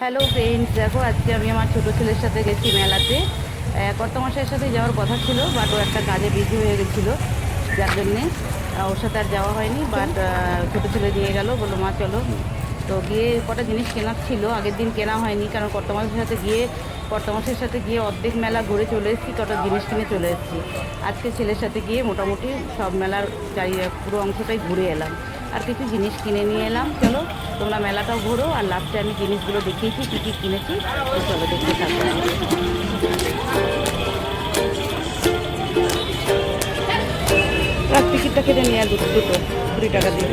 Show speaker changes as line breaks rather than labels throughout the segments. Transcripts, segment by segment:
Hello friends, দেখো আজকে আমি আমার ছোটো ছেলের সাথে গেছি মেলাতে। কর্তামশাইয়ের সাথে যাওয়ার কথা ছিল, বাট ও একটা কাজে বিজি হয়ে গেছিলো, যার জন্যে ওর সাথে আর যাওয়া হয়নি। বাট ছোটো ছেলে নিয়ে গেল, বললো মা চলো। তো গিয়ে কটা জিনিস কেনার ছিল, আগের দিন কেনা হয়নি, কারণ কর্তামশাইয়ের সাথে গিয়ে অর্ধেক মেলা ঘুরে চলে এসেছি, কটা জিনিস কিনে চলে এসেছি। আজকে ছেলের সাথে গিয়ে মোটামুটি সব মেলার পুরো অংশটাই ঘুরে এলাম, আর কিছু জিনিস কিনে নিয়ে এলাম। চলো তোমরা মেলাটাও ঘোরো, আর লাস্টে আমি জিনিসগুলো দেখিয়েছি কী কী কিনেছি, তো চলো দেখতে থাকবো। টিকিটটা কেটে নিয়ে দুটো 20 টাকা দিয়ে।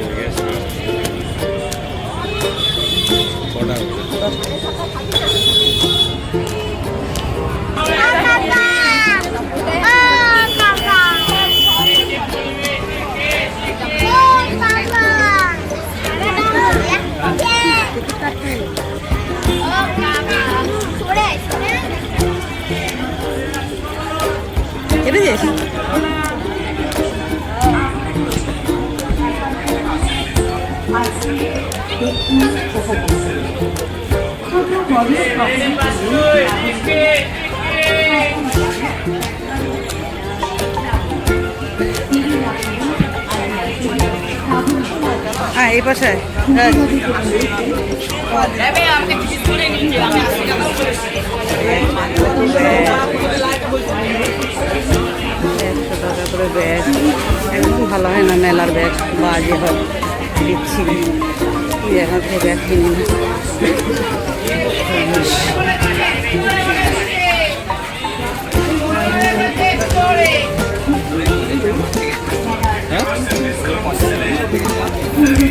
হ্যাঁ, এই পাশে করে ব্যাগ একদম ভালো হয় না, মেলার ব্যাগ বাজে হয়, দিচ্ছি এখন থেকে ব্যাগ কিনি না।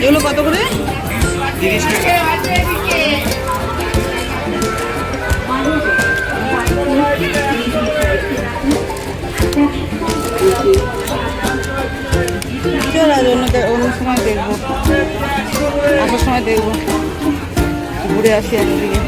এগুলো কত করে? 30 টাকা। অন্য সময় দেখবো, আসার সময় দেখবো, ঘুরে আসি একদিকে।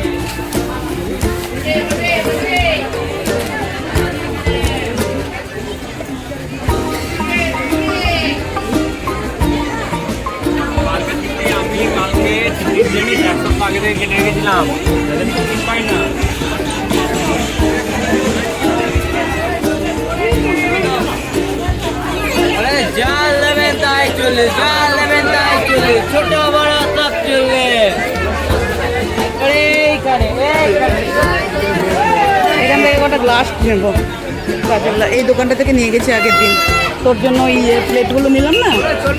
আগে থেকে কেটে রেখেছিলাম, পাই না। যা নেবেন তাই চলে, যা নেবেন তাই চলে, ছোট বড় সব চলবে। এখান থেকে কটা গ্লাস নেবো, এই দোকানটা থেকে নিয়ে গেছি আগের দিন, তোর জন্য এই প্লেটগুলো নিলাম না,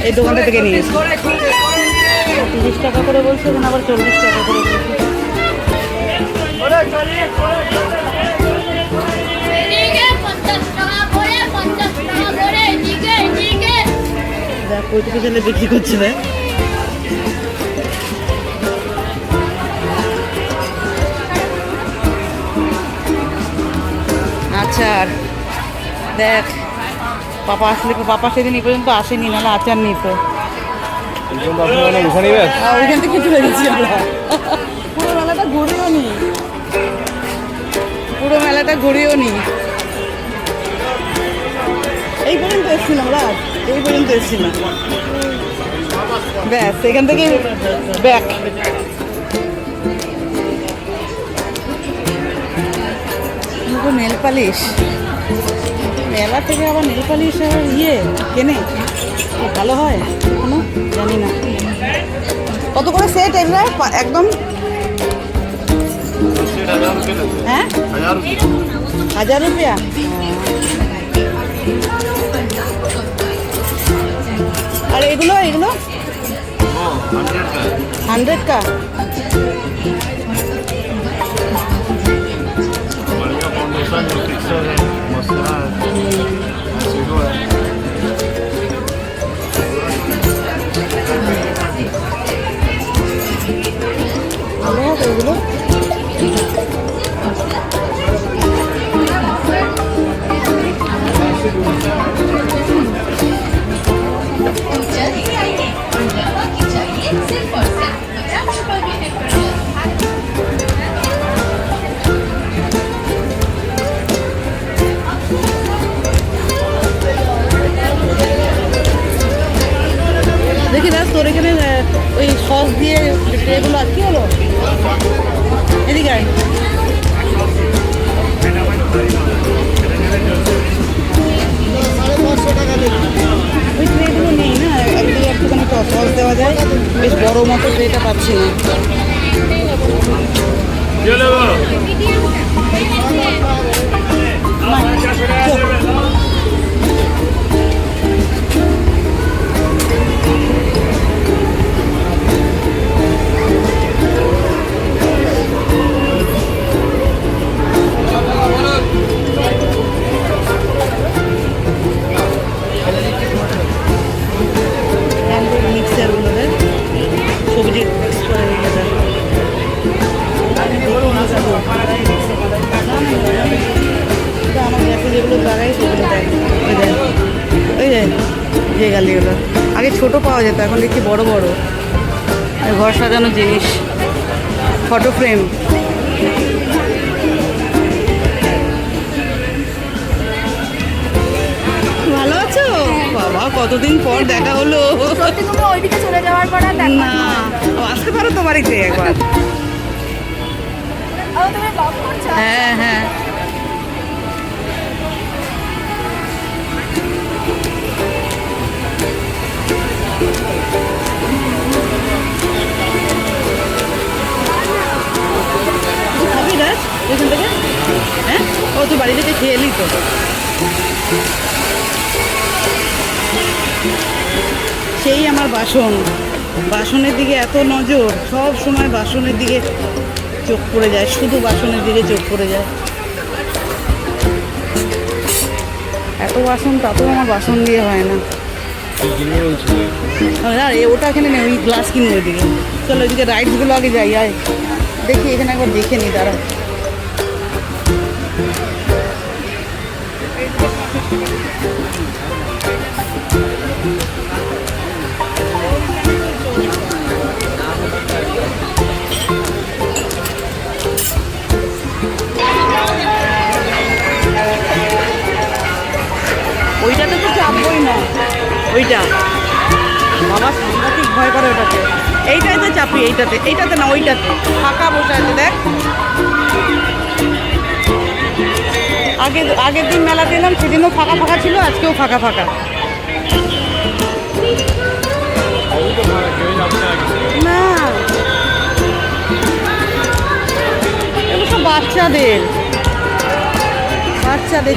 এই দোকানটা থেকে নিয়ে গেছি। 30 টাকা করে বলছে, এখন আবার 40 টাকা করে বলছে। দেখ ওইটুকু ছেলে বিক্রি করছে না। আচার দেখ, পাপা সেদিন এই পর্যন্ত আসেনি, নাহলে আচার নিত। ওইখান থেকে চলে গেছি আমরা, পুরো মেলাটা ঘুরিও নি, এই পর্যন্ত এসেছিলাম, এই পর্যন্ত এসেছিলাম, ব্যাস এখান থেকে ব্যাক। নেল পালিশ, মেলা থেকে আবার নেল পালিশ আর কেনে, ভালো হয় কোনো জানি না। কত করে সেট এগুলো একদম? হ্যাঁ, 1000 রুপিয়া। আর এগুলো 100 का। এগুলো দেখি না তোর এখানে ওই সস দিয়ে এগুলো আর কি হলো। মিলে গেল এগুলো। আগে ছোট পাওয়া যেত, এখন দেখছি বড় বড় ঘর সাজানোর জিনিস, ফটো ফ্রেম। ভালো আছো? বাবা কতদিন পর দেখা হলো।
সত্যি তুমি ওইদিকে চলে যাওয়ার পর আর দেখা
না আসতে পারো তো বাড়িতে একবার।
ও তুমি ব্লগ করছো?
হ্যাঁ হ্যাঁ খাবি রাজ এখান থেকে? হ্যাঁ ও তুই বাড়ি থেকে খেয়ে এলি তো। সেই আমার বাসন, বাসনের দিকে এত নজর, সব সময় বাসনের দিকে চোখ পড়ে যায়, শুধু বাসনের দিকে চোখ পড়ে যায়। এত বাসন, তাতেও আমার বাসন দিয়ে হয় না। ওটা এখানে নেই, ওই গ্লাস কিনবো ওইদিকে। চলো ওইদিকে রাইডসগুলো আগে যাই, আয় দেখি এখানে একবার দেখে নিই দাঁড়া। ওইটাতে তো চাপবই না, ওইটা বাবা সাংঘাতিক ভয় করে ওটাতে। এইটাতে চাপি, এইটাতে, এইটাতে না ওইটাতে ফাঁকা বসে আছে দেখ। আগের দিন মেলাতে এলাম, সেদিনও ফাঁকা ফাঁকা ছিল, আজকেও ফাঁকা ফাঁকা। না এগুলো সব বাচ্চাদের,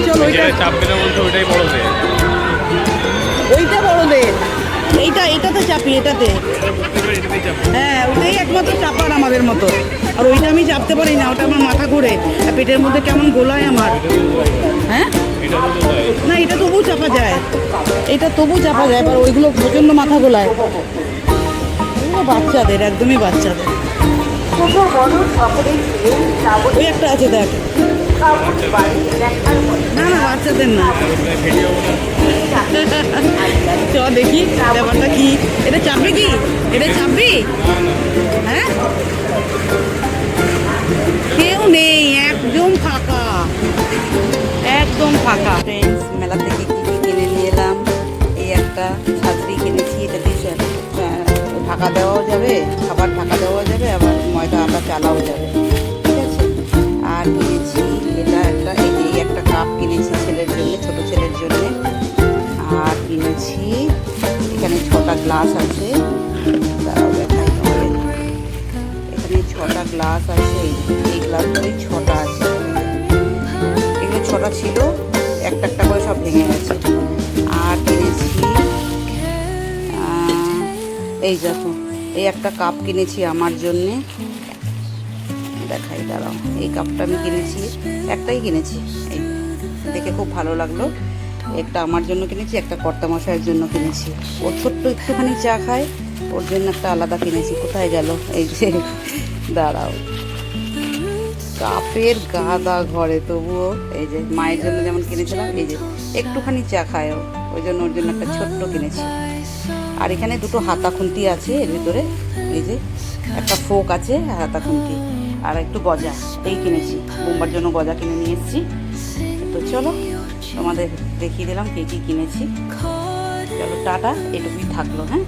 চল ওইটা
চাপবে না বলতে ওইটাই বড়দের।
ওইটা বড়দের, এইটাতে চাপি, এটাতে। হ্যাঁ ওটাই একমাত্র চাপার আমাদের মতো। আর ওইটা আমি চাপতে পারি না, ওটা আমার মাথা ঘুরে, আর পেটের মধ্যে কেমন গোলায় আমার। হ্যাঁ না এটা তবু চাপা যায়, এটা তবু চাপা যায়, এবার ওইগুলো প্রচণ্ড মাথা গোলায়। ওইগুলো বাচ্চাদের, একদমই বাচ্চাদের। ওই একটা আছে দেখ, না না বাচ্চাদের না। চ দেখি ব্যাপারটা কি। এটা চাপবে কি? এটা চাপবি? হ্যাঁ কেউ নেই, একদম ফাঁকা, একদম ফাঁকা। ফ্রেন্ডস মেলা থেকে কি কি কিনে নিয়ে এলাম, এই একটা ছাত্রী কিনেছি, এটা দিয়ে ঢাকা দেওয়াও যাবে, খাবার ঢাকা দেওয়া যাবে, আবার ময়দা আটা চালাও যাবে, ঠিক আছে। আর কিনেছি এটা একটা, এই একটা কাপ কিনেছি ছেলের জন্য, ছোট ছেলের জন্য। আর কিনেছি এখানে 6টা গ্লাস আছে, তারাও দেখাই তোমাদের। এখানে 6টা গ্লাস আছে, এই গ্লাসগুলোই 6টা আছে, এগুলো 6টা ছিল, একটা একটা করে সব ভেঙে গেছে। আর কিনেছি এই দেখো, এই একটা কাপ কিনেছি আমার জন্যে, দেখাই দাঁড়াও। এই কাপটা আমি কিনেছি, একটাই কিনেছি, এই দেখে খুব ভালো লাগলো। একটা আমার জন্য কিনেছি, একটা কর্তামশাইয়ের জন্য কিনেছি। ও ছোট্ট একটুখানি চা খায়, ওর জন্য একটা আলাদা কিনেছি। কোথায় গেল? এই যে দাঁড়াও, কাপের গাদা ঘরে, তবুও এই যে মায়ের জন্য যেমন কিনেছিলাম, এই যে একটুখানি চা খায় ও, ওই জন্য ওর জন্য একটা ছোট্ট কিনেছি। আর এখানে দুটো হাতা খুন্তি আছে এর ভিতরে, এই যে একটা ফোক আছে, হাতা খুন্তি, আর একটু গজা, এই কিনেছি। বোম্বার জন্য গজা কিনে নিয়ে এসেছি। তো চলো তোমাদের দেখিয়ে দিলাম কী কী কিনেছি। চলো টাটা, এটুকুই থাকলো। হ্যাঁ।